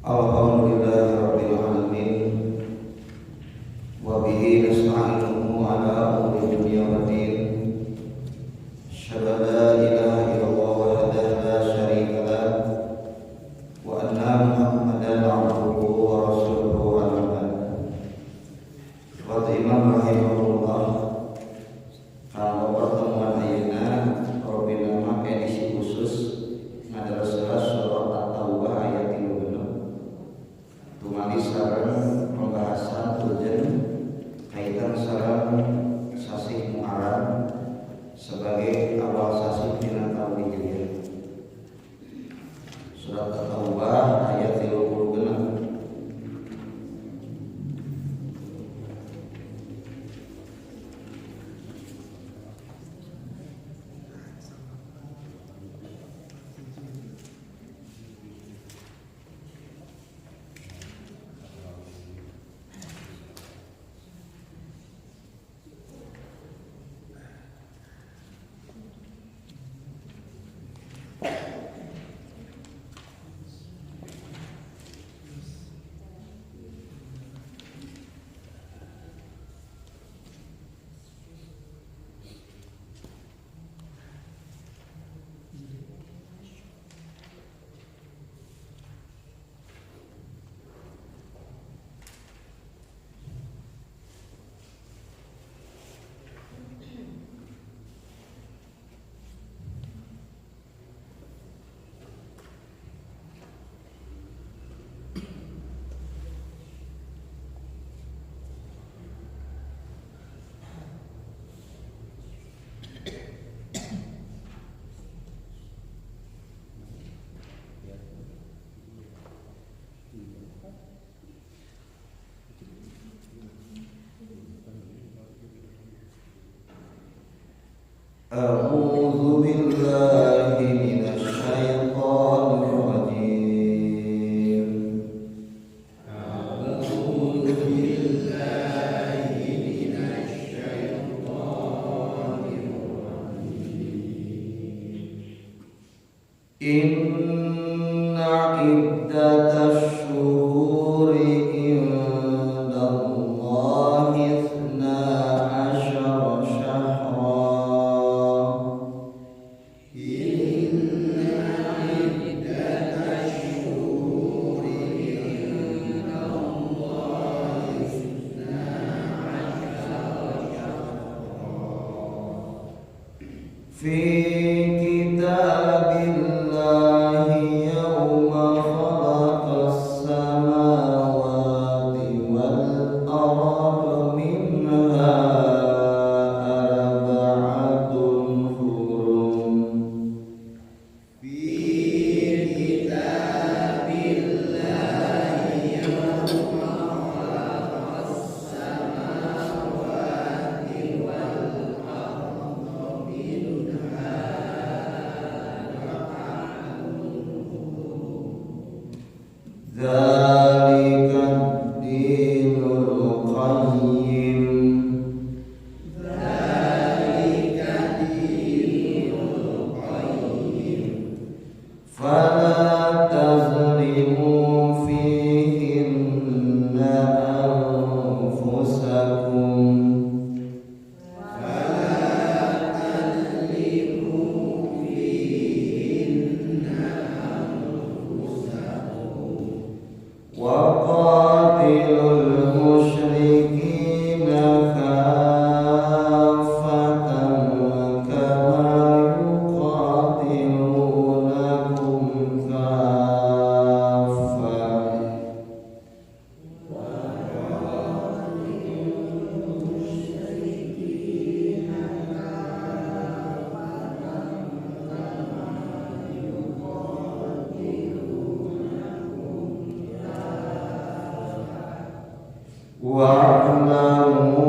Alhamdulillahirabbil alamin wa bihi nasta'inu ala umuri dunya waddin. Asyhadu an la ilaha illallah wahdahu la syarika lah wa anna Muhammadan abduhu wa rasuluhu amma ba'd. Wa imam rahimahullah, kalau pertemuan ayeuna robina make edisi khusus madrasah surah At-Taubah ayat 36 tumali sareng pembahasan tujuan kaitan sareng sasih Muharram sebagai awal sasih dina taun Hijriah. Surat At-Taubah ayat 36. A'udzu billahi minasy syaithanir rajim. A'udzu billahi minasy syaithanir rajim. Inna iddatash syuhuri indallahi itsna asyara syahra. Fi kitabillahi yawma khalaqas samawati wal arda minha arba'atun hurum. Fi kitabillahi yawma khalaqas samawati wal Dzalika ad-dinul qayyim. Dzalika ad-dinul qayyim. Fala tazlimu fihinna anfusakum. Waqatilul musyrikina kaffatan kama yuqatilunakum kaffatan. Wa'lamu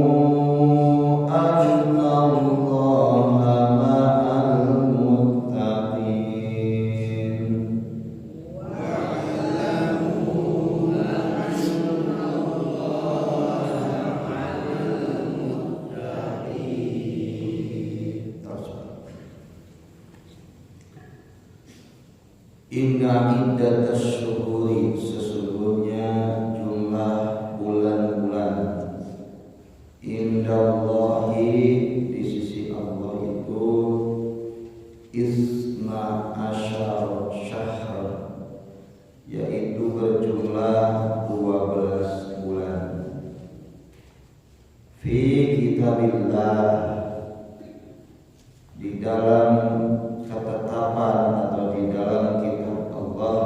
anna Allaha ma'al muttaqin. Inna iddatas syuhuri, sesungguhnya jumlah bulan-bulan, indallahi, di sisi Allah itu, isna asyar syahr, yaitu berjumlah 12 bulan. Fi kitabillah, di dalam ketetapan atau di dalam kitab Allah,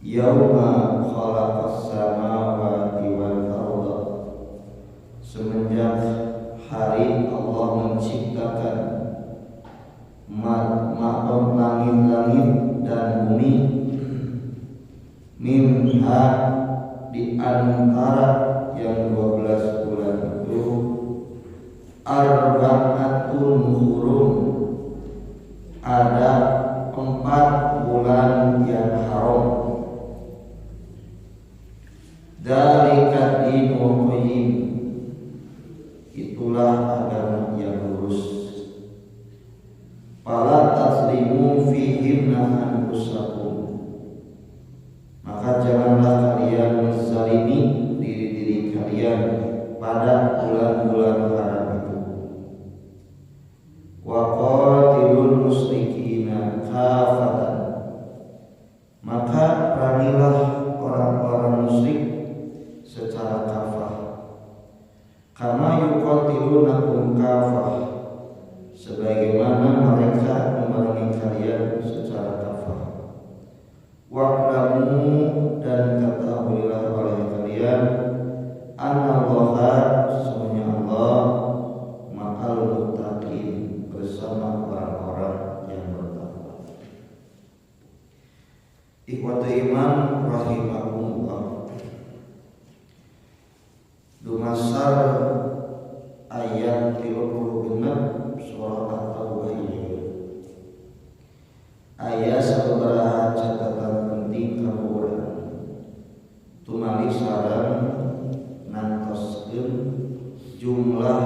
yauma khalaqas samawati wal arda, semenjak hari Allah menciptakan langit-langit dan bumi, minha, di antara yang 12 bulan itu, arba'atun hurum, ada 4 bulan yang haram. Dzalika dinul qayyim, itulah agama yang lurus. Fala taslimu fihinna anfusakum, maka janganlah kalian menzalimi diri-diri kalian pada bulan-bulan haram itu. Wa qatilul musyrikina kafatan, maka perangilah orang-orang musyrik secara kafah. Kama yuqatilunakum kafah, sebagaimana mereka memerangi kalian secara kafah. Wa'lamu, dan ketahuilah oleh kalian, anallaha, sesungguhnya Allah, ma'al muttaqin, bersama orang-orang yang bertakwa. Ikhwatu iman rahimakumullah, dumasar ayat 36 surah At-Taubah ini aya sabaraha catatan penting kamuran tumali sareng nantoskeun jumlah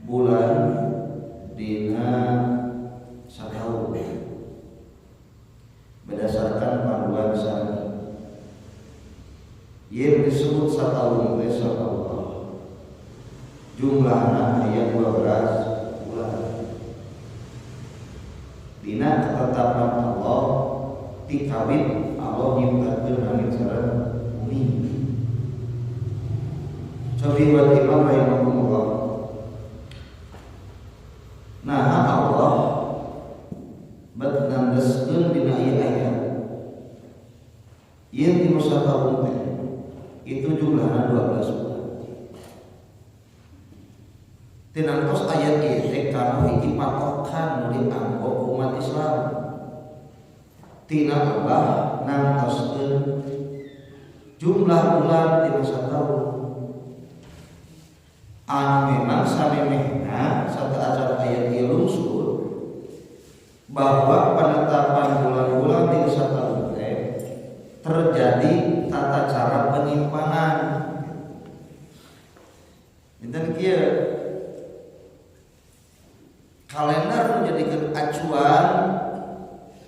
bulan dina sataun berdasarkan panduan syar'i. Yang disebut sataun teh Allah, jumlahna aya 12 bulan. Dina ketetapan Allah, tikawin Allah nyiptakeun langit sareng bumi. Cobi buat imam rahimahumullah. Nah Allah nandeskeun dina ieu ayat. Ieu di masa tahun teh itu jumlahna 12 bulan. Tinangtos ayat ieu teh kana hiji patokan nu dianggo umat Islam. Tina Allah nangtoskeun jumlah bulan di masa tahun. Anu memang samemehna saat ayat ieu lungsul bahwa penetapan bulan-bulan di masa tahun teh terjadi tata cara penyimpangan. Dinten kieu kalender menjadikan acuan,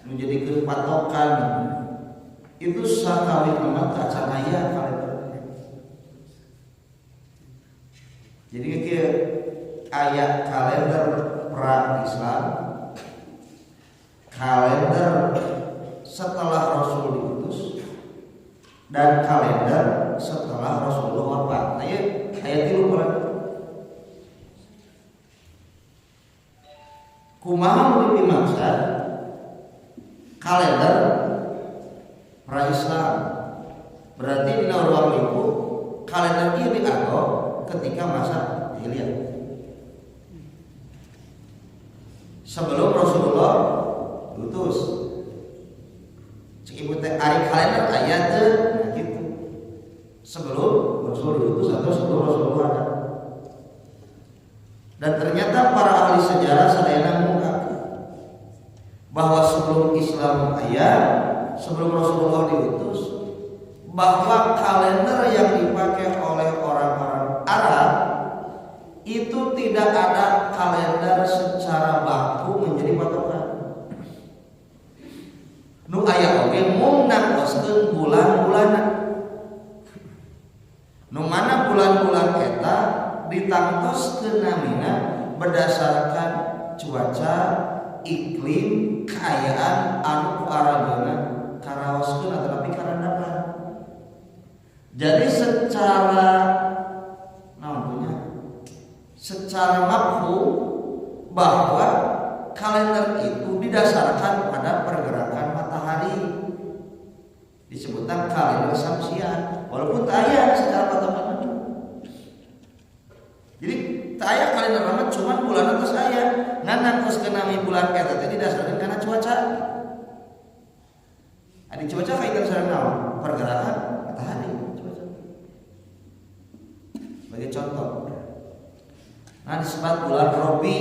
menjadikan patokan, itu sakali amat acan aya kalender. Jadi kieu aya kalender pra-Islam, kalender setelah Rasul diutus, dan kalender setelah Rasulullah wafat. Ayat 3 bulan. Kumaha nu dimaksud kalender pra-Islam? Berarti dina ruang lingkup kalender ieu dianggo ketika masa jahiliyah. Sebelum Rasulullah diutus. Cek ibu teh ari kalender aya teu? Nah gitu. Sebelum Rasul diutus atau sebelum Rasulullah ada. Dan ternyata para ahli sejarah sadayana mengungkap bahwa sebelum Islam aya, sebelum Rasulullah diutus, bahwa kalender yang dipakai oleh orang-orang Arab itu tidak ada kalender secara baku menjadi patokan. nangtoskeun bulan-bulanan. Nu mana bulan-bulan eta ditangtoskeun namina berdasarkan cuaca, iklim, kaayaan anu arageuna karaoskeun ataupun karandapan. Jadi secara mafhum bahwa kalender itu didasarkan pada pergerakan matahari, disebutkan kalender Syamsiah, walaupun tayang secara matematika. Jadi tayang kalender Ramadan cuma bulan atas aya, ngan terus kenami bulan eta teh didasarkan karena cuaca. Ada cuaca kaitan sareng naon? Pergerakan matahari. Cuaca. Sebagai contoh, nah disebut bulan Robi,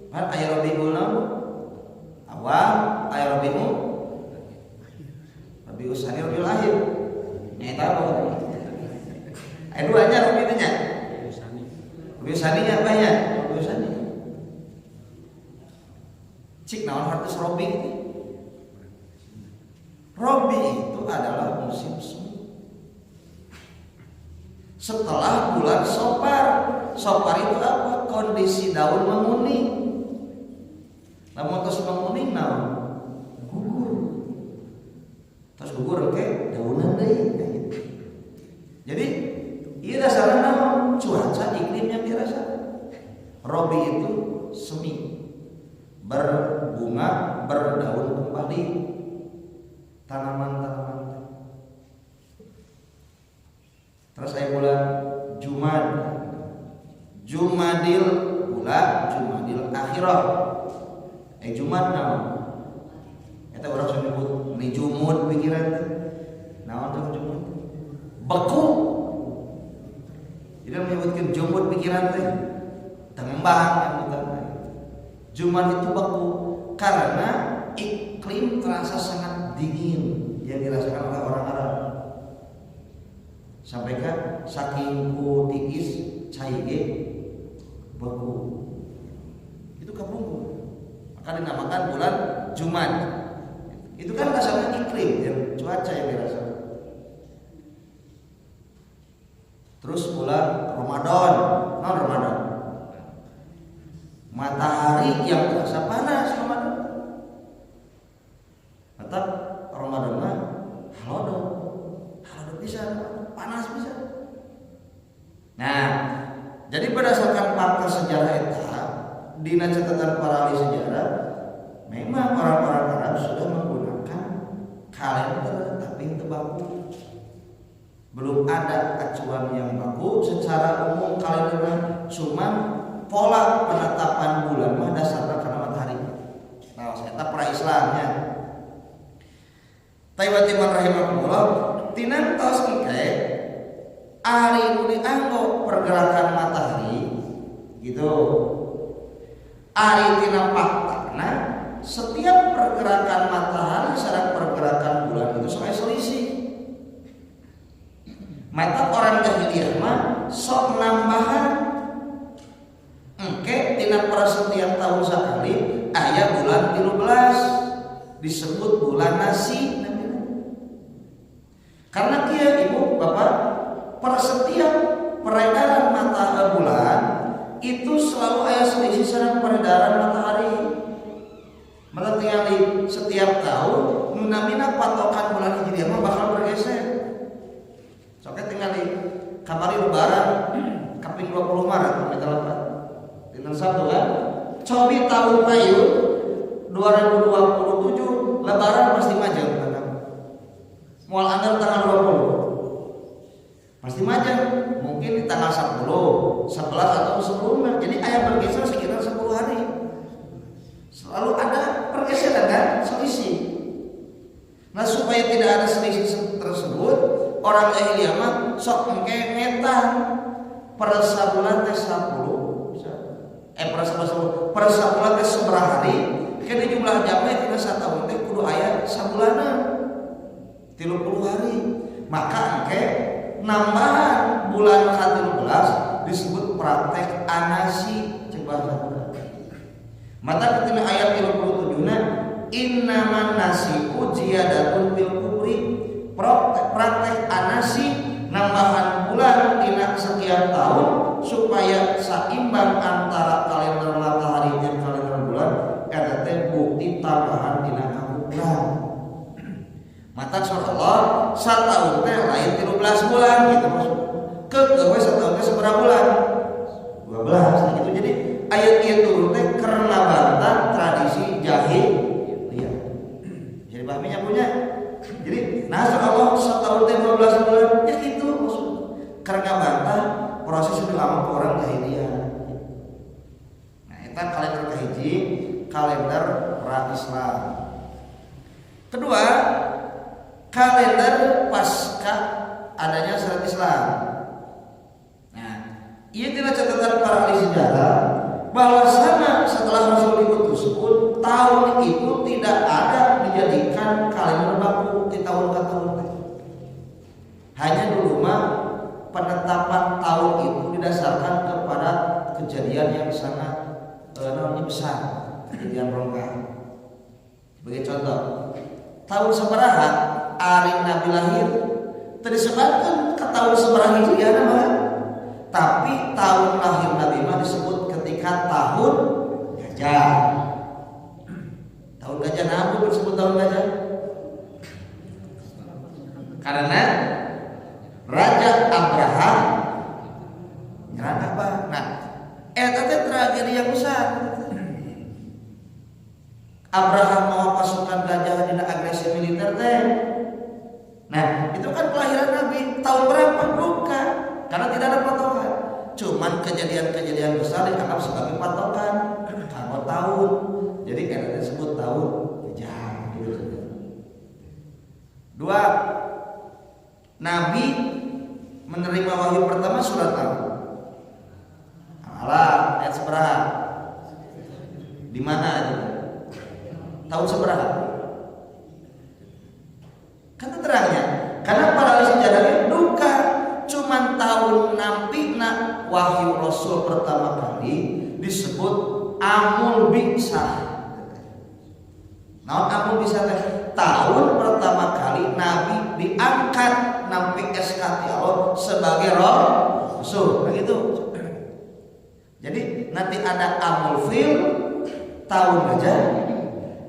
kan aya Robiul Awal, aya Robiul Tsani, Robiul Akhir. Nyata apa? Aya duanya Robi teh nya. Robiul Tsani nya banyak, Robiul Tsani. Cik naon hartos Robi? Robi itu adalah musim semi. Setelah bulan Sofar. Sofar itu apa? Kondisi daun menguning. Lamun tos menguning naon? Gugur. Terus gugur oke, daunan deui. Jadi ieu dasarna naon? Cuaca iklimnya biasa. Robi itu semi. Berbunga, berdaun kembali tanaman-tanaman. Terus saya bulan Jumadil ula, Jumadil akhirah. Jumad naon? Eta urang sing nyebut ni jumud pikiran teh. Naon teh jumud? Beku. Jadi menyebutkan jumud pikiran teh tembang bukan. Jumad itu beku karena iklim terasa sangat dingin yang dirasakan oleh orang Arab. Sampai kan saking ku tikis cai ge beku. Itu kabungku. Maka dinamakan bulan Jumad. Itu kan dasarnya iklim, ya, cuaca yang dirasakan. Terus bulan Ramadan. Non Ramadan. Matahari yang terasa panas Ramadan. Tetap Ramadan mah halodo bisa panas bisa. Nah, jadi berdasarkan fakta sejarah eta, dina catatan para ahli sejarah, memang orang-orang Arab sudah menggunakan kalender tapi itu baku. Belum ada acuan yang baku. Secara umum kalender cuma pola penetapan bulan mah dasarnya karena matahari. Nah, eta pra-Islamnya. Taiwatiman rahimahullah tinantos engke ari nu dianggo pergerakan matahari gitu. Ari tina faktana setiap pergerakan matahari sareng pergerakan bulan itu soal selisih. Mata orang jahiliyah mah sok nambahan engke tina setiap tahun sekali aya bulan 13 disebut bulan nasi. Karena kia ibu bapak per setiap peredaran matahari bulan itu selalu ada selisih sareng peredaran matahari. Maka tinggali setiap tahun namina patokan bulan Hijriah mah bakal bergeser. Soalnya tinggali kamari lebaran kaping 20 Maret dinten Sabtu kan. Cobi tahun Mayu 2027 lebaran pasti majeng. Mual andar tanggal 20 pasti majang, mungkin di tanggal 10, 11 atau sebelumnya. Jadi ayah bergeser sekitar 10 hari. Selalu ada pergeseran kan, selisih. Nah supaya tidak ada selisih tersebut, orang jahiliyah mah sok engke ngetan per sabulan teh 10 per sabulan teh seberapa hari, kene jumlah jamnya tina satahun teh kudu aya sabulanan 30 hari. Maka engke nambahan bulan ke-13 disebut praktek anasi cek bahasa Arab. Mata ketika ayat 37 na innaman nasi'u ziyadatun fil kubri praktek anasi nambahan bulan dina sekian tahun supaya seimbang antara kalender matahari jeung kalender bulan eta teh bukti tambahan dina bulan. Mata Allah satahun teh lain 13 bulan gitu maksudnya. Kekewe satahun teh seberapa bulan? 12 gitu. Jadi ayat ieu turun teh karena bantah tradisi jahiliyah. Jadi pahaminya punya. Jadi nah Allah setahun teh 12 bulan ya gitu maksudnya. Karena bantah proses itu lama orang jahiliyah. Nah, eta kalender kahiji, kalender pra-Islam. Kedua, kalender pasca adanya syariat Islam. Nah, ia tidak catatan para ahli sejarah bahwasanya setelah Rasul diutus pun tahun itu tidak ada dijadikan kalender baku di tahun ke tahun. Hanya dulu mah penetapan tahun itu didasarkan kepada kejadian yang sangat besar, kejadian rongga. Sebagai contoh, tahun sabaraha ari Nabi lahir disebutkan ke tahun sabaraha Hijriah nama, tapi tahun lahir Nabi mah disebut ketika tahun gajah. Tahun gajah kenapa disebut tahun gajah? Karena Raja Abraham nyerang apa? Nah, eta teh tragedi yang besar. Abraham mau pasukan gajah dina agresi militer teh. Nah, itu kan kelahiran Nabi tahun berapa? Bukan, karena tidak ada patokan. Cuman kejadian-kejadian besar dianggap sebagai patokan. Kalau tahun, jadi kan disebut tahun gajah. Gitu. Dua, Nabi menerima wahyu pertama surat apa? Al-Alaq ayat seberapa? Di mana aja? Tahun seberapa? Kata terangnya, karena para sejarahnya duka cuman tahun nampina wahyu Rasul pertama kali disebut Amul Bi'sah. Nah, Amul Bi'sah tahun pertama kali Nabi diangkat nampi SKT Allah sebagai Rasul, begitu. Jadi nanti ada Amul Fil tahun gajah,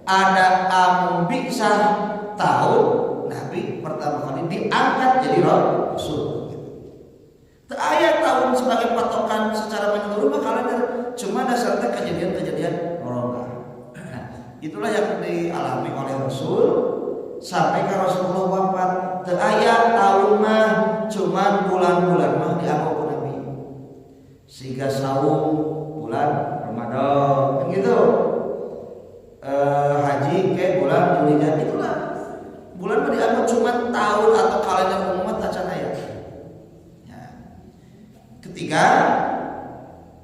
ada Amul Bi'sah tahun Nabi pertama kali diangkat jadi Rasul. Ayat tahun sebagai patokan secara menyeluruh kalender cuma dasarnya kejadian-kejadian rongga. Nah, itulah yang dialami oleh Rasul sampai ke Rasulullah wafat. Ayat tahun mah cuma bulan-bulan mah dianggap Nabi. Sehingga saum bulan Ramadan, kan gitu. Haji ke bulan Zulhijjah, itulah bulan mah dianggap cuma tahun atau kalender umat acan aya. Ketiga,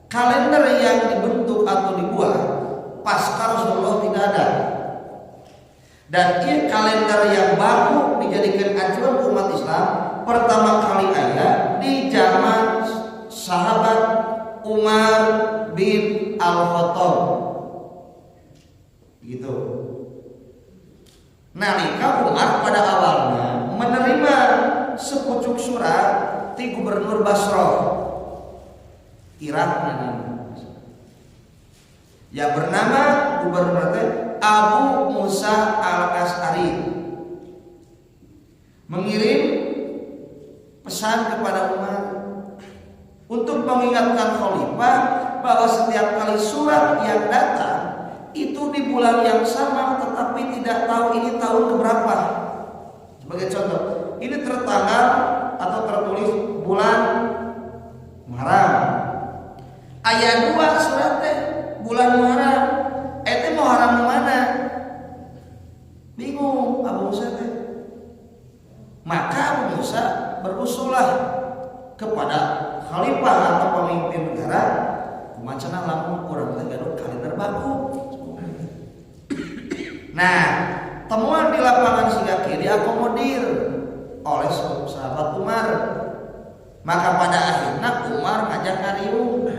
kalender yang dibentuk atau dibuat pasca Rasulullah tidak ada. Dan ini kalender yang baru dijadikan acuan umat Islam pertama kali ada di zaman sahabat Umar bin Al-Khattab. Gitu. Nalika Umar pada awalnya menerima sepucuk surat ti Gubernur Basrah Irak yang bernama gubernur Abu Musa Al-Asy'ari mengirim pesan kepada Umar untuk mengingatkan khalifah bahwa setiap kali surat yang datang itu di bulan yang sama tetapi tidak tahu ini tahun keberapa. Sebagai contoh, ini tertanggal atau tertulis bulan Muharram. Ayat 2 surat teh bulan Muharram. Eta Muharram mana? Bingung Abu Musa teh. Maka Abu Musa berusulah kepada khalifah atau pemimpin negara, kumacana lamun urang teh gaduh kalender baku. Nah, temuan di lapangan Sigaki diakomodir oleh sahabat Umar. Maka pada akhirnya Umar ngajak ngariung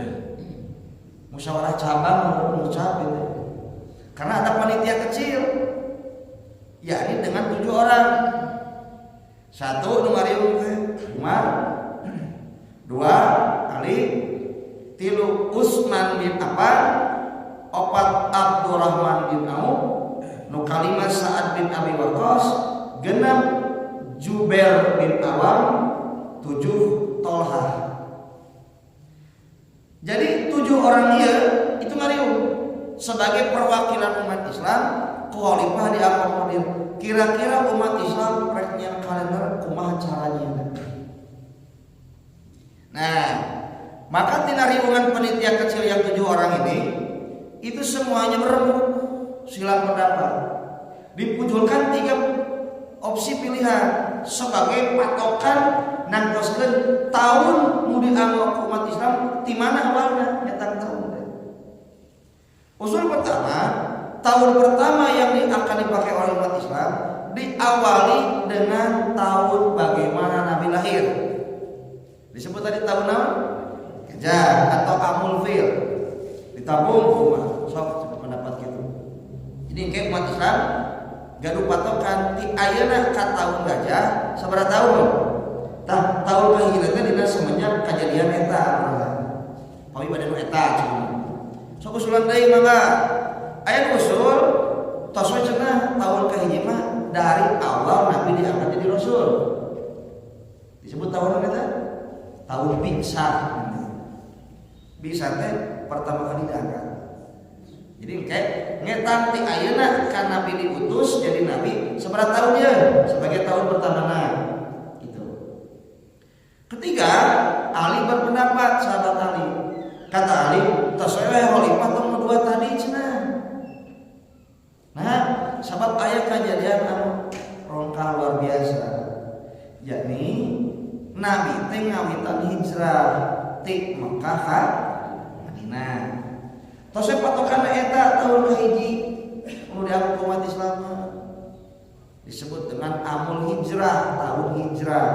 musyawarah cabang mengucap itu. Karena ada panitia kecil, yakni dengan 7 orang. Satu nu ngariung teh Umar, dua Ali, tilu Utsman bin Affan, opat Abdurrahman bin Auf, nu kalima Sa'ad bin Abi Waqqas, genep Jubair bin Awam, tujuh Tolha. Jadi 7 orang dia itu ngariung sebagai perwakilan umat Islam, khalifah diakomodir. Kira-kira umat Islam rek nyen kalender kumaha caranya? Nah, maka tina riungan panitia kecil yang 7 orang ini itu semuanya berembuk silang pendapat. Dipujulkan 3 opsi pilihan sebagai patokan nangtoskeun tahun nu dianggap umat Islam di mana awalnya eta tahun. Usul pertama, tahun pertama yang akan dipakai oleh umat Islam diawali dengan tahun bagaimana Nabi lahir. Disebut tadi tahun naon? Gajah atau Amul Fil. Ditabung rumah. Sok pendapat gitu. Jadi kayak umat Islam gaduh patokan di ayeuna ka tahun gajah sabaraha tahun? Tah tahun kahijratan dina semenjak kejadian eta. Pawi bade nu eta cuma. Sok usulan deui mangga. Aya usul tos we cenah tahun kahiji mah dari awal Nabi diangkat jadi rasul. Disebut tahun eta tahun Bi'sa. Bi'sa teh pertama kali diangkat. Jadi kayak ngetan ti ayeuna kan Nabi diutus jadi nabi sabaraha tahun dia sebagai tahun pertama gitu. Ketiga, Ali berpendapat, sahabat Ali. Kata Ali, tos we khalifah tong 2 tadi cenah. Nah, sahabat aya kejadian anu rongkah luar biasa. Yakni Nabi teh ngawitan hijrah ti Mekah ka Madinah. Tos patokanna eta tahun kahiji nu dianggap umat Islam disebut dengan Amul Hijrah, tahun hijrah.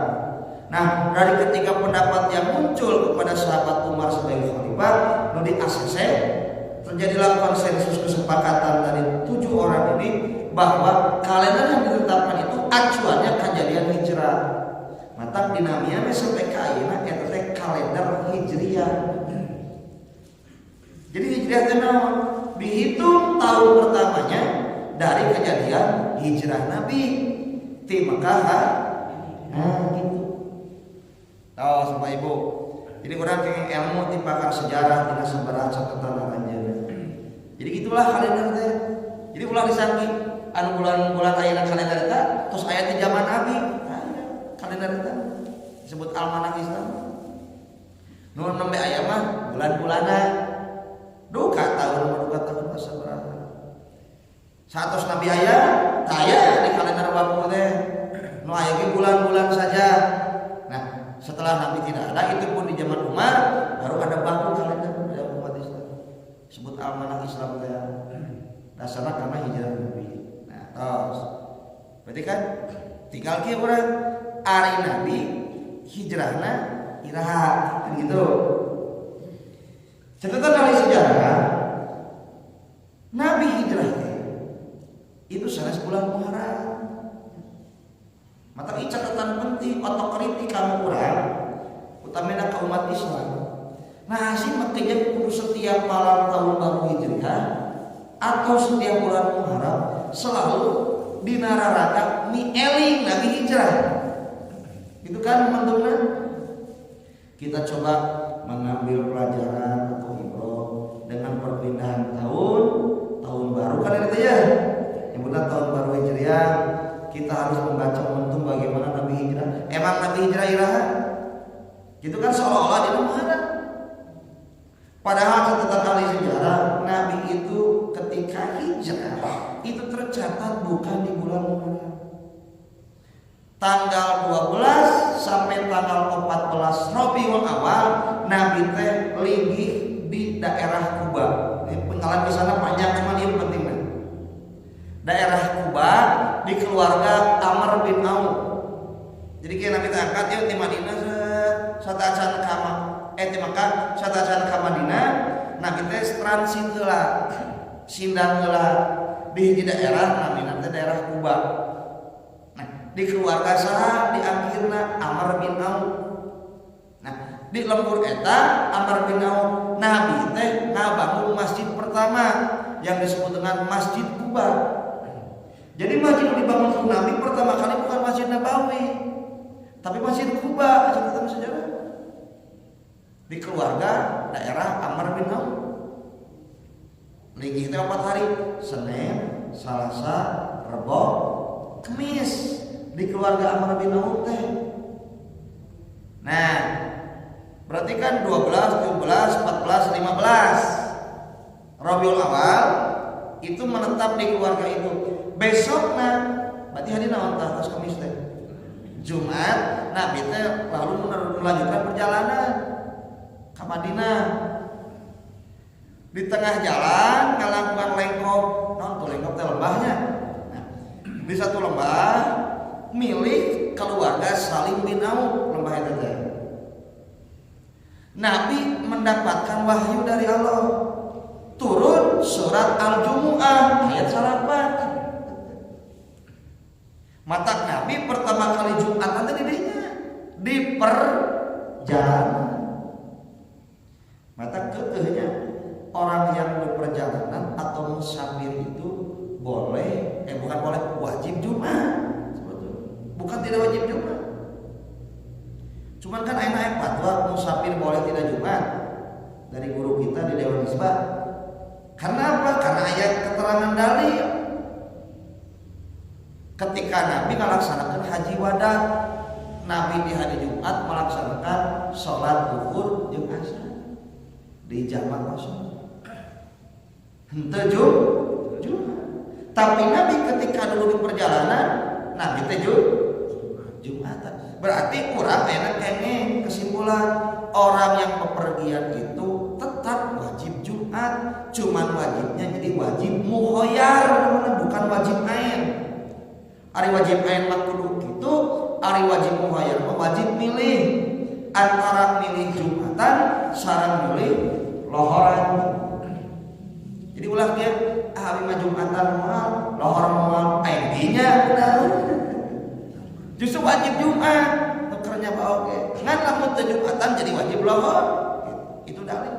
Nah, dari ketiga pendapat yang muncul kepada sahabat Umar sebagai khalifah nu di ACC, terjadilah konsensus kesepakatan dari 7 orang ini bahwa kalender yang ditetapkan itu acuannya kejadian hijrah. Mata dinamia sampai ka ayeuna eta teh kalender hijriah. Jadi hijriah teh naon? Dihitung tahun pertamanya dari kejadian hijrah Nabi ti Mekah. Nah, gitu. Tahu sama Ibu. Jadi kurang pengen ilmu ti pakar sejarah tina sabaraha catatan aranjeun. Jadi gitulah kalender teh. Jadi ulah disangki anu bulan-bulan ayeuna kalender eta tos aya ti zaman Nabi. Kalender eta disebut almanah Islam. Nu nembe aya mah bulan-bulana. Duka tahun sabaraha. Satos Nabi aya, taya di kalender waktu teh. Nu aya ge bulan-bulan saja. Nah, setelah Nabi tidak ada, itu pun di zaman Umar baru ada baku kalender dalam umat Islam. Sebut almanah Islam teh. Dasarna karena hijrah Nabi. Nah, terus berarti kan tinggal kieu urang ari Nabi hijrahna iraha kan gitu. Catatan dari sejarah Nabi hijrah itu 11 bulan Muharram. Mata catatan penting otokritik kamu urang utamina ka umat Islam. Nah, sih makanya kudu setiap malam tahun baru hijriah atau setiap bulan Muharram selalu dinararakan eling Nabi hijrah. Itu kan teman-teman. Kita coba mengambil pelajaran atau ibrah dengan perpindahan tahun baru kan itu ya. Yang benar tahun baru hijriah kita harus membaca momentum bagaimana Nabi hijrah. Emang Nabi hijrah iraha? Gitu kan seolah-olah dia mana? Padahal catatan ahli sejarah Nabi itu ketika hijrah itu tercatat bukan di bulan Muharram. Tanggal 12 sampai tanggal 14 Rabiul Awal Nabi teh linggih di daerah Kuba. Pengalaman di sana panjang cuma ini pentingnya. Daerah Kuba di keluarga Amr bin Auf. Jadi kayak Nabi angkat ya di Madinah satacan ka di Makkah satacan ka Madinah. Nabi teh transit heula, sindang heula di daerah Nabi nanti daerah Kuba. di keluarga saha di akhirna Amr bin Auf. Nah, di lembur eta Amr bin Auf Nabi teh ngabangun masjid pertama yang disebut dengan Masjid Quba. Jadi masjid yang dibangun Nabi pertama kali bukan Masjid Nabawi, tapi Masjid Quba. Catatan sejarah di keluarga daerah Amr bin Auf. Lagi itu 4 hari, Senin, Selasa, Rebo, Kamis di keluarga Amr bin Auf teh. Nah, berarti kan 12, 17, 14, 15 Rabiul Awal itu menetap di keluarga itu. Besoknya berarti hari naon tah tos Kamis teh. Jumat Nabi teh lalu melanjutkan perjalanan ke Madinah. Di tengah jalan ngalakukan lengkop, non tuh lengkop teh lembahnya. Nah, di satu lembah milik keluarga Salim bin Auf, lembah itu teh. Nabi mendapatkan wahyu dari Allah. Turun surat Al-Jumu'ah ayat 8. Mata Nabi pertama kali Jumat nanti di perjalanan. Mata keehnya orang yang berperjalanan atau musafir itu boleh, bukan boleh, wajib Jumat. Bukan tidak wajib Jumat. Cuman kan enak fatwa musafir boleh tidak Jumat dari guru kita di Dewan Hisbah. Karena apa? Karena ayat keterangan dalil. Ketika Nabi melaksanakan haji wada, Nabi di hari Jumat melaksanakan sholat zuhur jeung asar di jamaah kosong. Henteu Jumat. Tapi Nabi ketika dulu di perjalanan, Nabi teh Jumatan. Berarti kurang enak kene kesimpulan orang yang bepergian itu tetap wajib Jumat, cuman wajibnya jadi wajib mukhoyar, bukan wajib ain. Ari wajib ain mah kudu kitu, ari wajib mukhoyar mah wajib milih antara milih Jumatan sareng milih lohoran. Jadi ulah ge abi mah Jumatan moal, lohor moal ain dinya benar. Justru wajib Jumat, tukernya oke. Ngan lamun teu Jumatan jadi wajib lohor. Itu dalil.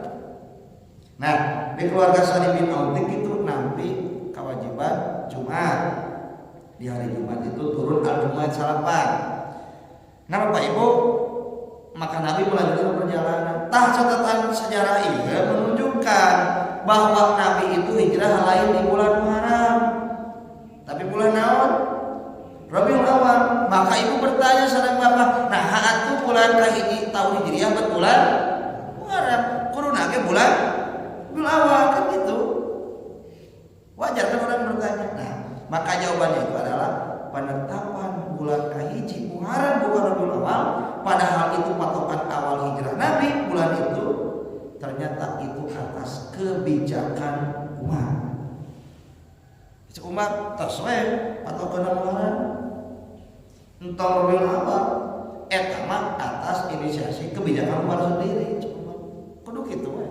Nah, di keluarga Salim bin Auf itu nanti kewajiban Jumat. Di hari Jumat itu turun Al-Jumu'ah salapan. Nah, Bapak Ibu, maka Nabi melanjutkan perjalanan. Tah catatan sejarah ini menunjukkan bahwa Nabi itu hijrah lain di bulan Muharram. Tapi bulan naon? Rabiul Awal. Maka ibu bertanya sareng bapak, nah atuh bulan kahiji tahun Hijriah bet bulan Muharram. Kuruna ge bulan Rabiul Awal kan gitu. Wajar kan orang bertanya. Nah, maka jawabannya itu adalah penetapan bulan kahiji Muharram bukan Rabiul Awal, padahal itu patokan awal hijrah Nabi. Bulan itu ternyata itu atas kebijakan umat. Umat tersesuai patokan Muharram. Entah Rabiul Awal eta mah atas inisiasi kebijakan umat sendiri. Kudu kitu we.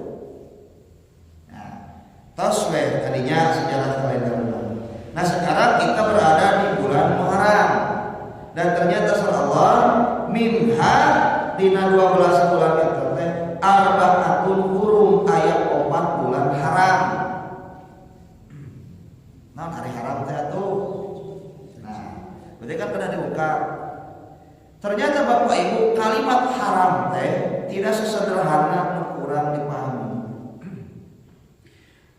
Nah, tos we tadinya sejarah kalender. Nah, sekarang kita berada di bulan Muharram. Dan ternyata Allah minha dina 12 bulan itu teh arba'atul hurum aya 4 bulan haram. Nah, hari haram teh atuh. Nah, berarti kan pernah dibuka. Ternyata Bapak Ibu kalimat haram teh tidak sesederhana kurang dipahami.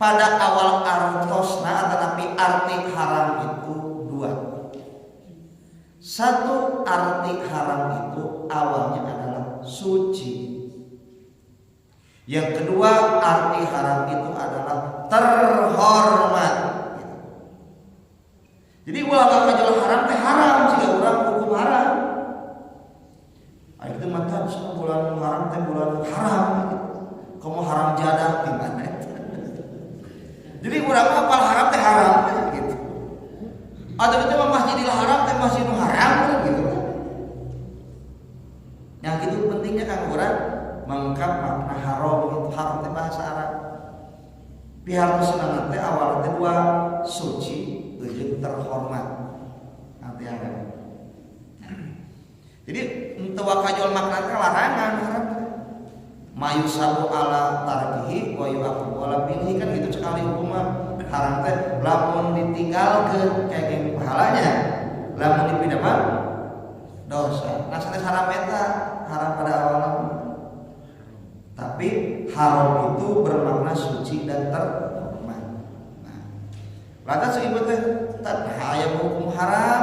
Pada awal artosna tetapi arti haram itu 2. Satu, arti haram itu awalnya adalah suci. Yang kedua, arti haram itu adalah terhormat. Jadi ulah kajol haram teh haram jika urang hukum haram. Itu mata bulan haram teh bulan haram. Kamu haram jadah gimana? Jadi urang apal haram teh haram gitu. Atau kita mah masjidil haram teh masjidil haram gitu. Yang itu pentingnya kan urang mengungkap makna haram itu. Haram teh bahasa Arab. Pihak sunana teh awalna teh 2 suci, 7 terhormat. Nanti ada. Jadi teu wakajol makna teh larangan haram. Mayusabu ala tarkihi wa yu'aqabu ala fi'lihi kan gitu sekali hukuman haram teh lamun ditinggalkeun kayak pahalanya, lamun dipindah mah dosa. Nah sanes haram eta haram pada awalnya. Tapi haram itu bermakna suci dan terhormat. Nah, lantas ibu teh aya hukum haram.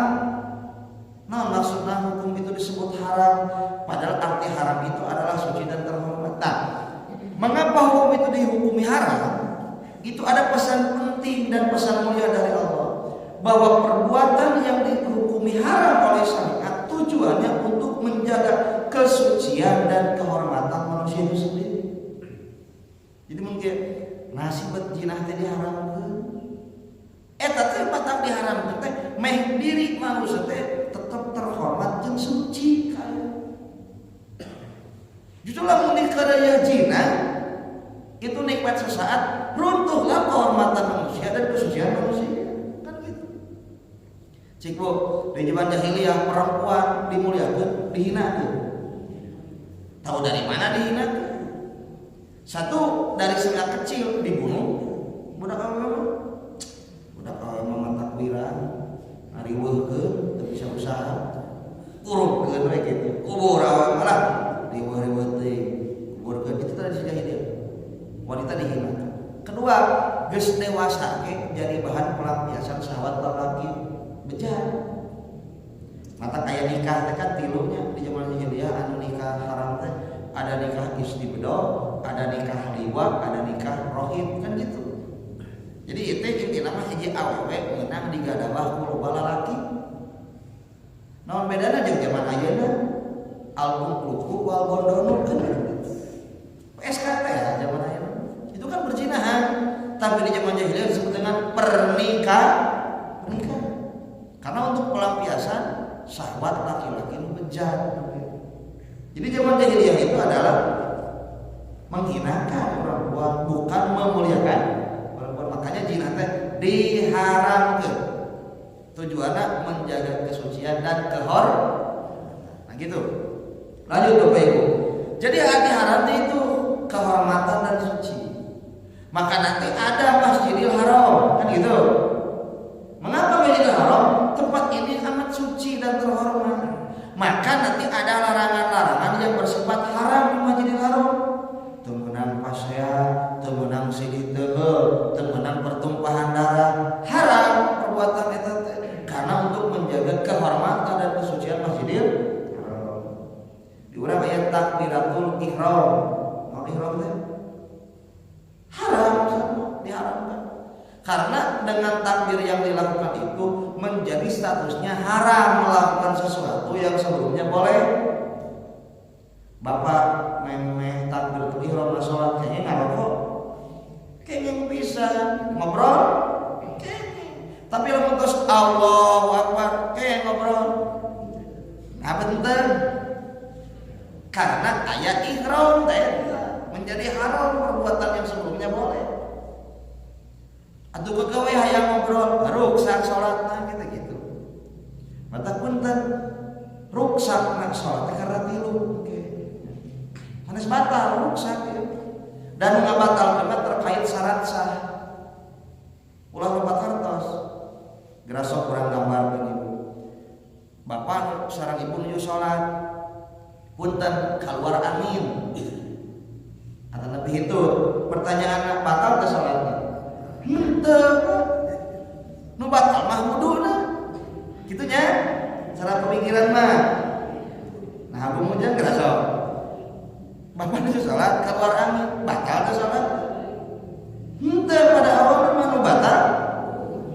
Nah maksudnya hukum itu disebut haram, padahal arti haram itu adalah suci dan terhormat. Nah, mengapa hukum itu dihukumi haram? Itu ada pesan penting dan pesan mulia dari Allah, bahwa perbuatan yang dihukumi haram oleh syariat tujuannya untuk menjaga kesucian dan kehormatan manusia itu sendiri. Jadi mungkin nasi betinah teh diharamkeun. Eta teh patang diharamkeun teh meh diri manusia teh tetap terhormat jeung suci kan. Justru lamun dikadaya zina itu nikmat sesaat, runtuhlah kehormatan manusia dan kesucian manusia. Kan gitu. Cikgu di zaman jahiliyah perempuan dimuliakeun, dihinakeun. Tahu dari mana dihinakeun? Satu dari sejak kecil dibunuh, budak mah takbiran, ngariweuhkeun, teu bisa usaha, kurupkeun we kitu, kubur awan malah riweuh-riweuh teuing, kuburkeun itu tadi jahiliyah. Wanita dihina. Kedua, geus dewasa ge jadi bahan pelampiasan syahwat laki bejat. Mata kayak nikah teh kan tilunya di zaman jahiliyah anu nikah haram teh ada nikah istibdal, ada nikah liwat, ada nikah rohim kan gitu. Jadi itu intina mah hiji awewe meunang digadawah ku loba lalaki. Naon bedana jeung zaman ayeuna? Album kluku wal bondonu kan. PSKT ya zaman ayeuna. Itu kan perzinahan, tapi di zaman jahiliyah disebut dengan pernikahan. Karena untuk pelampiasan syahwat laki-laki nu bejat. Jadi zaman jahiliyah itu adalah menghinakan perempuan, bukan memuliakan perempuan. Makanya zina teh diharamkeun. Tujuannya menjaga kesucian dan kehormatan. Nah gitu. Lanjut Bapak Ibu. Jadi hati haram itu kehormatan dan suci. Maka nanti ada Masjidil Haram, kan gitu. Mengapa Masjidil Haram? Tempat ini amat suci dan terhormat. Maka nanti ada larangan-larangan yang bersifat haram di Masjidil Haram. Temenang pasya, temenang sidih teuheul, temenang pertumpahan darah, haram perbuatan eta teh. Karena untuk menjaga kehormatan dan kesucian Masjidil Haram. Di urang aya takbiratul ihram. Mau ihram teh haram, diharamkan. Karena dengan takbir yang dilakukan itu menjadi statusnya haram melakukan sesuatu yang sebelumnya boleh. Bapak memeh takbir ihram salat kayaknya ngarokok, kayaknya bisa ngobrol, kayaknya. Tapi lamun tos Allahu Akbar kayak ngobrol. Nah bentar. Karena ayat ihram teh menjadi haram perbuatan yang sebelumnya boleh. Atuh kegawe hayang ngobrol, ruksak salatna gitu-gitu. Mata punten ruksak nak salat karena tilu. Hanes batal ruksak ya. Dan ngabatal memang terkait syarat sah. Ulah lobat hartos. Gerasok kurang gambar Ibu. Bapak sareng ibu nuju salat. Punten keluar angin. Atau lebih itu pertanyaan batal ke salatnya. Henteu. Nu batal mah wuduna. Kitunya cara pemikiran mah. Nah, aku munjang gerasok. Bapak nuju salat keluar angin, batal ke salat. Henteu pada awalnya mah nu batal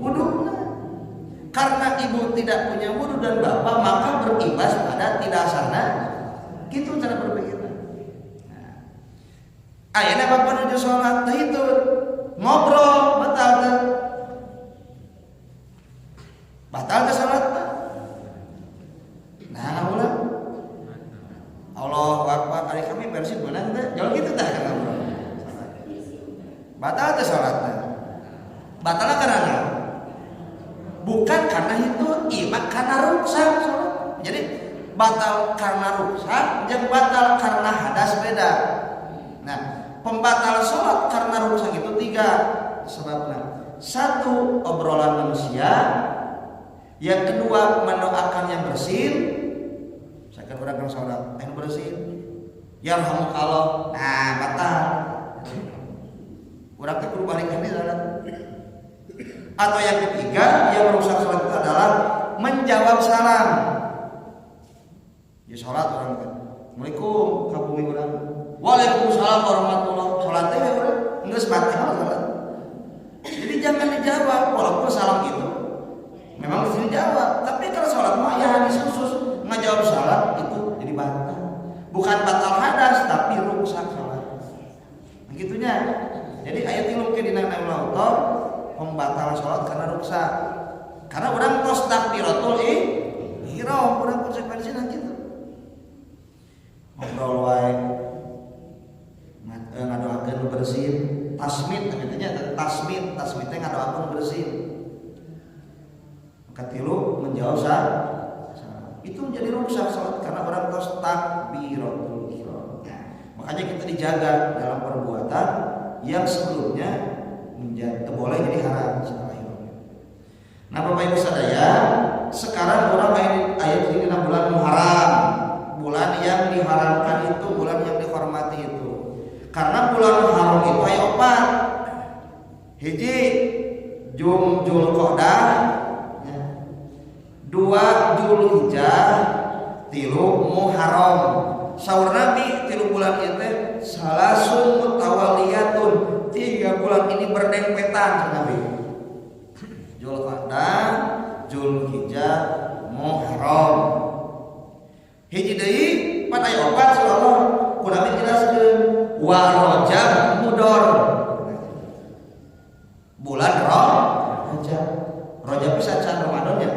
wuduna. Karena ibu tidak punya wudu dan bapak maka berimbas pada tidak sana. Gitu cara berpikirnya. Nah, ayeuna bapak nuju salat teh itu ngobrol batal teh. Batal ke salat. Nah, ulah. Allahu Akbar ari kami versi beunang teh. Jauh gitu tah kan ngobrol. Batal teh salatna. Batal karena bukan karena itu iman karena rusak salat. Jadi batal karena rusak jeung batal karena hadas beda. Nah, pembatal sholat karena rusak itu 3 sebabnya. 1, obrolan manusia. Yang kedua, mendoakan yang bersin. Saya kan orang sholat yang bersin. Yarhamukallah. Nah, batal. Urang teh kudu balikan di sholat. Atau yang ketiga, yang merusak sholat itu adalah menjawab salam. Ya sholat orang kan. Assalamualaikum kabumi urang. Waalaikumsalam warahmatullahi wabarakatuh. Sholat teh urang geus batal sholat. Jadi jangan dijawab walaupun salam itu memang mesti dijawab. Tapi kalau sholat mah ya hadis khusus ngajawab salam itu jadi batal. Bukan batal hadas tapi rusak sholat. Nah, gitunya. Jadi ayat ini mungkin dina Allah pembatal sholat karena rusak. Karena orang tos takbiratul ihram, orang konsekuensinya gitu. Ngobrol wae, ngadoakeun bersin, tasmid, namanya tasmid teh ngadoakeun bersin. Katilu menjawab salam. Itu menjadi rusak sholat karena orang tos takbiratul ihram. Makanya kita dijaga dalam perbuatan yang sebelumnya boleh jadi haram setelah ihram. Nah, Bapak Ibu sadaya, sekarang orang ayat ini bulan Muharram, bulan yang diharamkan itu, bulan yang dihormati itu. Karena bulan Muharram itu aya 4. Hiji Zulqa'dah, 2 Zulhijjah, 3 Muharram. Saur Nabi 3 bulan itu salasun mutawaliyatun, 3 bulan ini berdempetan Nabi. Zulqa'dah, Zulhijjah, Muharram. Hiji deui pan aya 4 sallallahu ku Nabi jelaskeun wa Rajab mudhar. Bulan Rajab. Rajab itu sacan Ramadan ya.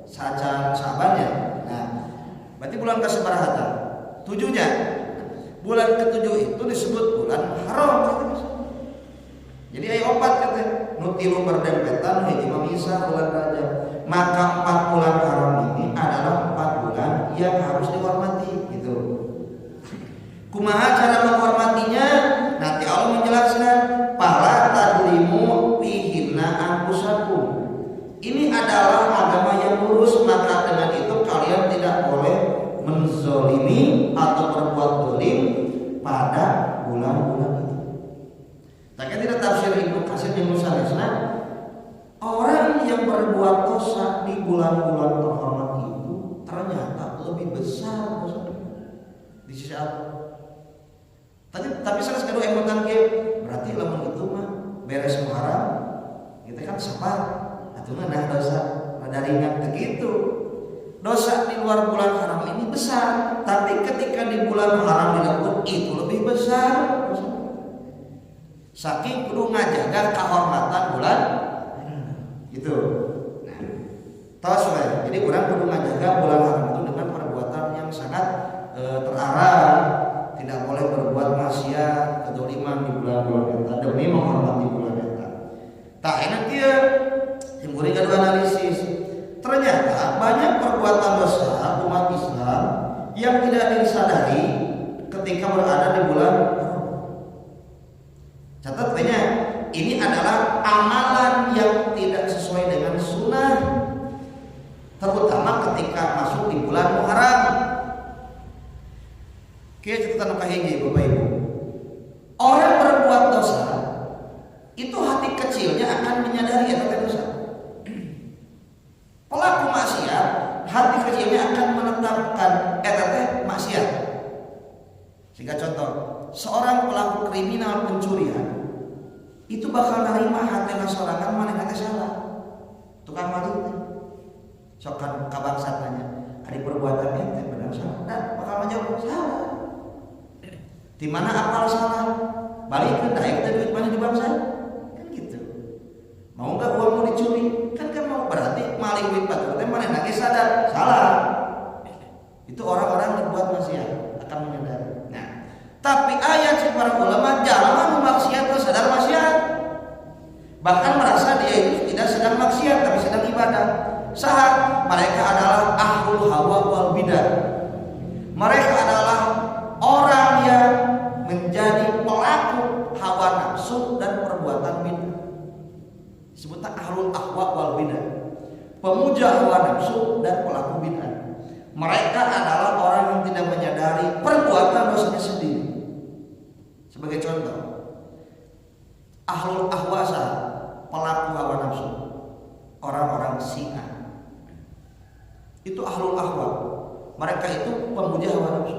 Sacan Syaban ya. Nah, berarti bulan ke-sabaraha tah? 7-nya. Bulan ke-7 itu disebut bulan Muharram. Jadi aya 4 kata nu 3 berdempetan hiji mah bisa bulan Rajab. Maka 4 bulan haram ini adalah 4 bulan yang harus dihormati gitu. Kumaha cara menghormatinya? Nanti Allah menjelaskan para tadlimu fihinna anfusakum. Ini adalah agama yang lurus, maka dengan itu kalian tidak boleh menzolimi atau berbuat zalim pada bulan-bulan itu. Tak tidak tafsir Ibnu Katsir yang nusanesna, orang yang berbuat dosa di bulan-bulan terhormat itu ternyata lebih besar dosanya di sisi Allah. Tapi saya sekadar emotan ge, berarti lamun itu mah beres Muharram, kita kan sabar, atuh nah dosa rada ringan begitu. Dosa di luar bulan haram ini besar, tapi ketika di bulan haram dilakukan itu lebih besar. Saking kudu ngajaga kehormatan bulan gitu. Nah, tos we. Jadi urang kudu ngajaga bulan haram itu dengan perbuatan yang sangat terarah. Tidak boleh berbuat maksiat, kedzaliman di bulan-bulan eta demi menghormati bulan eta. Tah enak kieu, timuri gaduh analisis. Ternyata banyak perbuatan dosa umat Islam yang tidak disadari ketika berada di bulan. Catat banyak. Ini adalah amalan yang tidak sesuai dengan sunnah, terutama ketika masuk di bulan Muharram. Kieu catatan nu kahiji Bapak Ibu. Orang berbuat dosa itu hati kecilnya akan menyadari eta dosa. Pelaku maksiat hati kecilnya akan menetapkan eta teh maksiat. Sehingga contoh, seorang pelaku kriminal pencurian itu bakal narima hatena sorangan manehna teh salah. Tukang maling teh sok kabangsat nanya, ari perbuatan ente benar salah. Dan bakal menjawab salah. Di mana apal salah? Balikeun da aya duit mana di bangsa? Kan gitu. Mau enggak uangmu dicuri? Kan mau berarti maling duit batu teh manehna ge sadar salah. Itu orang-orang berbuat maksiat akan menyadari. Nah, tapi ayat si para ulama jangan maksiat sadar maksiat. Bahkan merasa dia itu tidak sedang maksiat tapi sedang ibadah. Sahat mereka adalah ahlul hawa wal bidah. Mereka adalah orang yang menjadi pelaku hawa nafsu dan perbuatan bid'ah. Disebutnya ahlul ahwa wal bid'ah, pemuja hawa nafsu dan pelaku bid'ah. Mereka adalah orang yang tidak menyadari perbuatan dosanya sendiri. Sebagai contoh, ahlul ahwa pelaku hawa nafsu, orang-orang Syiah. Itu ahlul ahwa. Mereka itu pemuja hawa nafsu.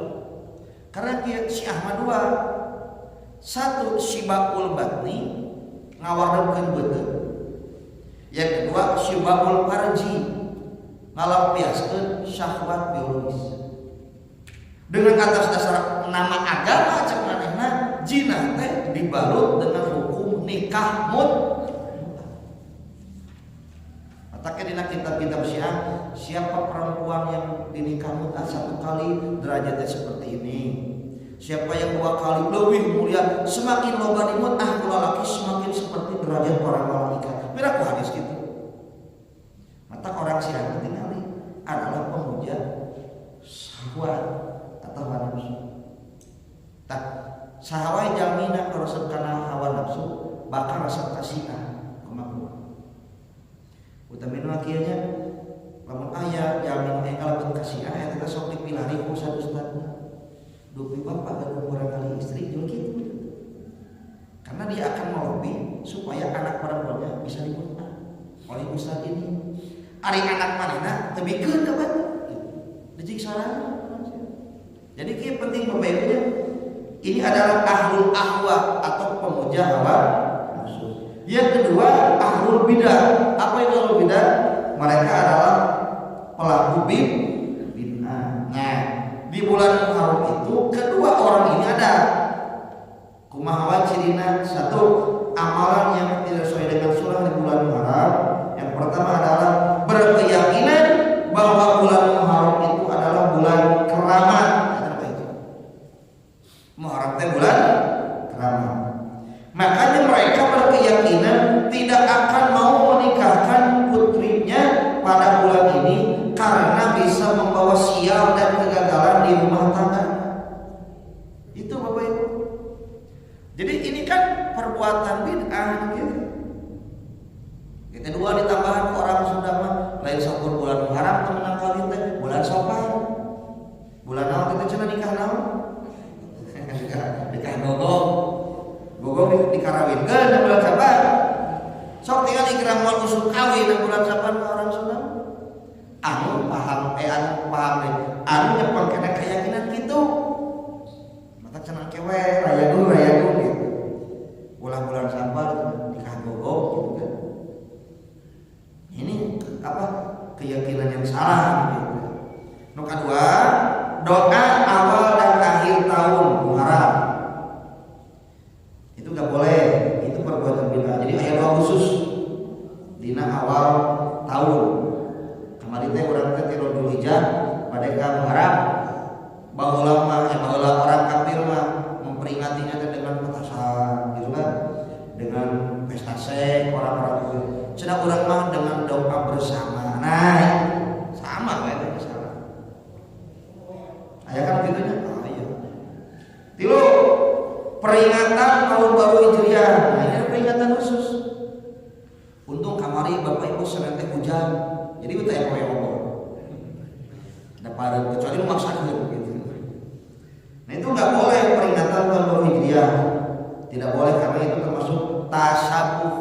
Karena Syiah mah dua. Satu syibabul batni, ngawareukeun beuteung. Yang kedua syibabul farji, ngalampiaskeun syahwat biologis. Dengan atas dasar nama agama cek manehna zina teh dibalut dengan hukum nikah Maka dina kitab-kitab Syiah, siapa perempuan yang dinikah mut'ah 1 kali derajatnya seperti ini. Siapa yang 2 kali lebih mulia, semakin loba di mut'ah ku lalaki semakin seperti derajat para malaikat. Piraku hadis gitu. Maka orang Syiah tingali adalah pemuja syahwat atau hawa nafsu. Tak sahawai jaminan kalau kana hawa nafsu bakal rasa kasihan. Utamin akhirnya lamun aya jamin kalau kasih aya kita sok dipilari ku satu ustadna. Dupi bapak dan barangkali istri juga gitu. Karena dia akan melobi supaya anak perempuannya bisa dimut'ah oleh ustad ini. Ari anak manehna teu bikeun dapat. Dicik sarana. Jadi kieu penting pembayarannya. Ini adalah ahlul ahwa atau pemuja hawa nafsu. Yang kedua ahlul bidah. Apa itu ahlul bidah? Mereka adalah pelaku bid'ah. Nah, di bulan Muharram itu kedua orang ini ada. Kumaha cirina? Satu, amalan yang tidak sesuai dengan surah di bulan Muharram. Yang pertama adalah berkeyakinan bahwa bulan Muharram itu adalah bulan keramat. Apa itu? Muharram itu bulan keramat. Makanya mereka berkeyakinan tidak akan mau menikahkan putrinya pada bulan ini karena bisa membawa sial dan kegagalan di rumah tangga. Itu Bapak Ibu. Jadi ini kan perbuatan bid'ah gitu. Yang kedua ditambahkan ke orang Sunda mah lain sakur bulan Muharram temenang kawin teh bulan Safar. Bulan naon teh cenah nikah naon? Nikah gogong dikarawinkeun di bulan Safar. Sok tinggal dikira moal usuk kawin di bulan Safar orang Sunda. Anu paham deh. Anu nyepeng kena keyakinan gitu. Maka cenah kewe rayagu gitu. Bulan Safar nikah gogong gitu kan. Ini apa? Keyakinan yang salah gitu. Nu kedua, doa awal dan akhir tahun Muharram. Itu enggak boleh. Itu perbuatan bid'ah. Jadi aya doa khusus dina awal tahun. Kemarin teh urang teh tilu Dzulhijjah padeka Muharram. Baheula orang kafir mah memperingatinya dengan petasan gitu kan. Dengan pesta sek orang-orang itu. Cenah urang mah dengan doa bersama. Nah, sama bae teh salah. Aya kan gitunya? Ah iya. Tilu peringatan tahun baru Hijriah. Nah, ini peringatan khusus. Untung kamari Bapak Ibu sering teh hujan. Jadi itu teh poe-poe. Ada pada kecuali memaksakan gitu. Nah, itu enggak boleh peringatan tahun baru Hijriah. Tidak boleh karena itu termasuk tasabuh.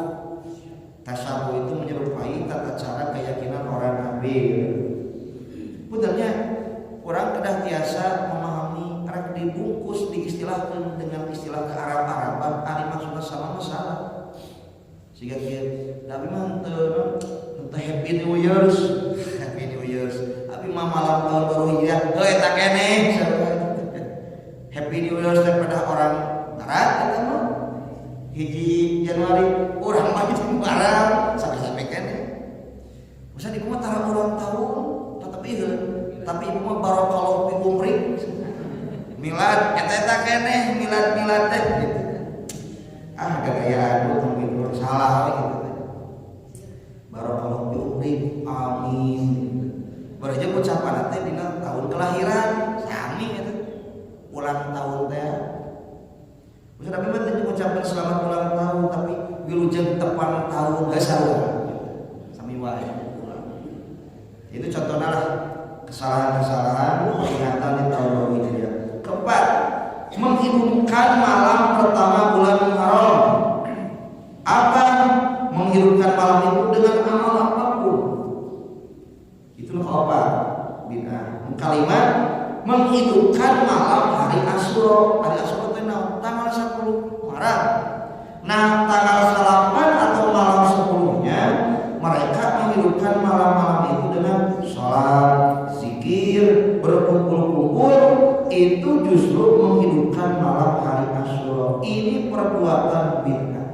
Tasabuh itu menyerupai tata cara keyakinan orang kafir. Sebenarnya orang kedah tiasa memahami rek dibungkus diistilahkan dengan istilah kearab-araban ari maksudna sama masalah. Sehingga kieu tapi mah teu happy new years. Tapi mah malam tahun baru Hijriah heuh eta keneh. Happy new years daripada orang barat eta mah. Hiji Januari urang mah hiji Muharram sampai keneh. Usah dikumaha tara ulang tahun tetapi tapi ibu mah barakallahu fi umri. Milad eta keneh milad teh gitu. Ah gagayaan utang itu salah gitu. Barakallahu fi umri amin. Baraja ucapan teh dina tahun kelahiran sami ulang tahun teh. Bisa tapi mah teh ngucapkeun selamat ulang tahun tapi wilujeng tepang tahun geus saeueuh. Sami wae. Itu contohnya lah kesalahan-kesalahan peringatan di tahun baru Hijriah. Keempat, menghidupkan malam pertama bulan Muharram. Apa menghidupkan malam itu dengan amal apapun? Itulah apa? Bid'ah. Kalimat menghidupkan malam hari Asyura. Hari Asyura itu tanggal 10 Muharram. Nah, tanggal 8 atau malam 10-nya mereka menghidupkan malam-malam itu dengan sholat, zikir, berkumpul-kumpul. Itu justru menghidupkan malam hari Asyura. Ini perbuatan bid'ah.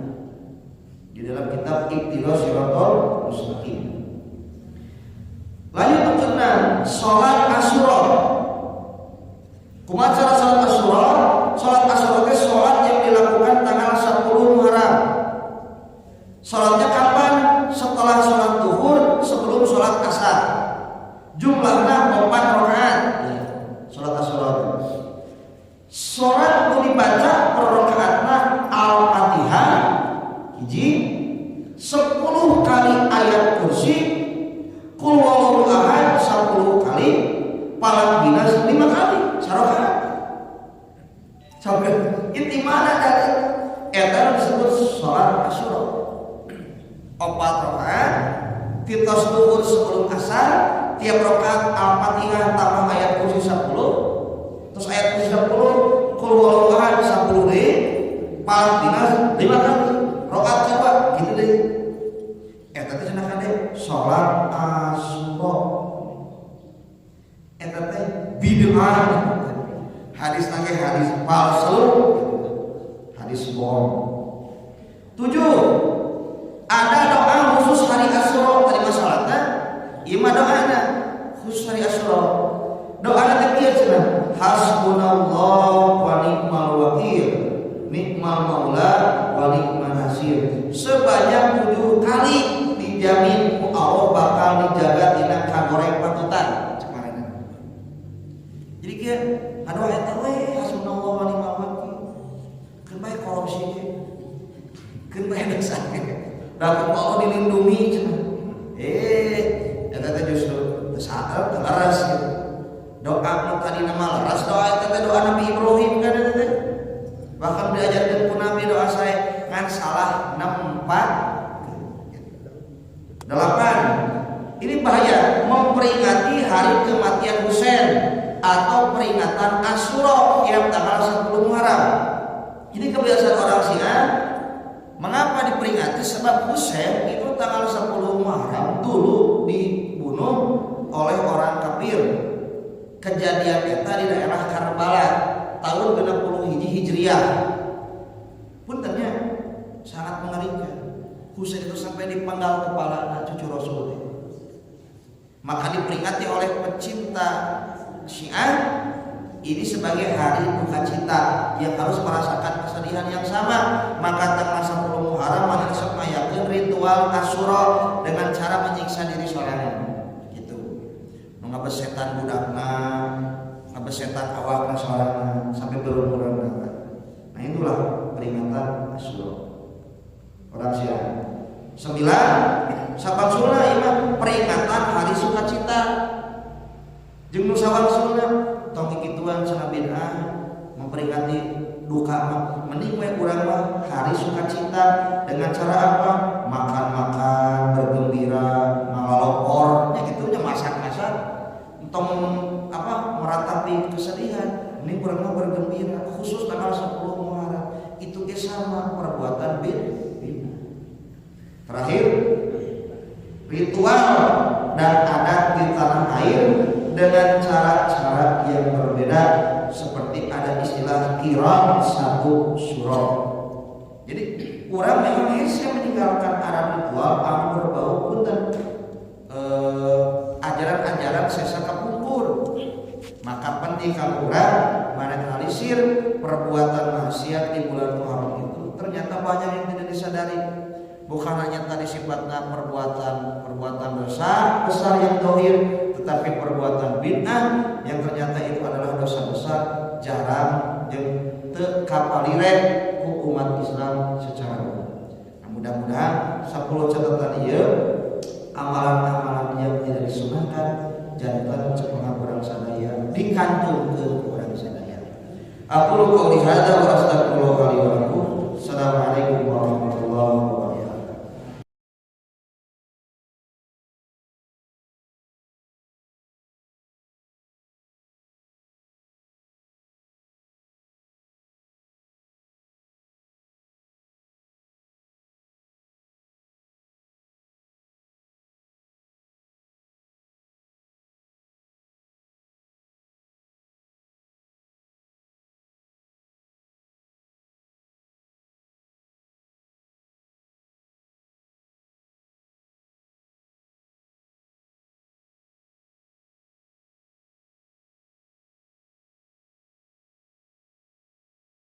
Di dalam kitab Iqtidaus Shiratal Mustaqim. Lanjut berkenan sholat Asyura. Kumaha cara sholat Asyura? Sholat Asyura itu sholat yang dilakukan tanggal 10 Muharram. Sholatnya kapan? Setelah sholat zuhur, sebelum sholat asar. Jumlahnya 4 rakaat. Sholat Asyura. Sholat itu dibaca per rakaatna Al-Fatihah hiji, 10 kali ayat kursi, Qul huwallahu ahad 10 kali, Falaq Binas 5 kali, sarakaat. Sampai itu mana dari eta disebut sholat Asyura. 4 rakaat, titos zuhur sebelum asar, tiap rakaat Al-Fatihah tambah ayat kursi 10, terus ayat kursi 10, Qul huwallahu ahad 10 deui, Falaq Binas 5 kali. Rakaat kedua gitu deh. Eta teh cenah kade salat Asyura. Eta teh bid'ah. Hadis nage hadis palsu. Hadis bohong. 7. Ada doa khusus hari Asyura tadi masalahna. Ieu mah doana khusus hari Asyura. Doana teh kieu cenah. Hasbunallahu wa ni'mal wakil. Nikmal maula wa nikmal nasir. Sebanyak 7 kali dijamin ku Allah bakal dijaga tina kagoreng patutan cemaran. Jadi kieu anu eta we hasbunallahu wa ni'mal wakil. Keun bae korupsi ge. Keun bae dosa. Da Allah dilindungi cenah. Eta teh justru saat laras gitu. Doa nu tadi nama laras doa eta teh doa Nabi Ibrahim kan eta teh. Bahkan diajarkan ku Nabi doa saya ngan salah 64. 8. Ini bahaya memperingati hari kematian Husain atau peringatan Asyura yang tanggal 10 Muharram. Ini kebiasaan orang Syiah. Mengapa diperingati? Sebab Husain itu tanggal 10 Muharram dulu dibunuh oleh orang kafir. Kejadian itu di daerah Karbala tahun 60 Hijriah. Puntennya sangat mengerikan. Husain itu sampai dipenggal kepala cucu Rasul. Maka diperingati oleh pecinta Syiah ini sebagai hari duka cita yang harus merasakan kesedihan yang sama. Maka tanggal 10 Muharram maneh sok mayakeun ritual Asyura dengan cara menyiksa diri sorangan. Gitu. Nu ngabesetan budakna, ngabesetan awakna sorangan sampai berumuran darah. Nah itulah peringatan Asyura. Orang Syiah. 9. Sabang sunnah imam peringatan hari sukacita. Jeung nu sabang sunnah tong kituan cenah bid'ah memperingati duka mending we urang mah hari sukacita dengan cara apa? Makan-makan, bergembira, malalopor, nya kitu nya masak-masak. Entong apa? Meratapi kesedihan. Ini urang mah bergembira khusus tanggal 10 Muharram. Itu ge sama perbuatan bid'ah. Terakhir, ritual dan adat di tanah air dengan cara-cara yang berbeda, seperti ada istilah kiram satu surah. Jadi orang memang bisa meninggalkan adat ritual anu berbau punten ajaran-ajaran sesa kapungkur. Maka penting kalau orang menetralisir perbuatan maksiat di bulan Muharram itu ternyata banyak yang tidak disadari. bukan hanya tadi sifatnya perbuatan dosa besar yang dohir, tetapi perbuatan bid'ah yang ternyata itu adalah dosa besar jarang yang tekapalirek ku umat Islam secara umum. Nah, mudah-mudahan 10 catatan ieu amalan-amalan yang tidak disunahkan jantan cepengan urang sadaya dikantungkeun urang sadaya. Aku qouli hadza wa astaghfirullah li wa lakum. Assalamualaikum warahmatullahi wabarakatuh.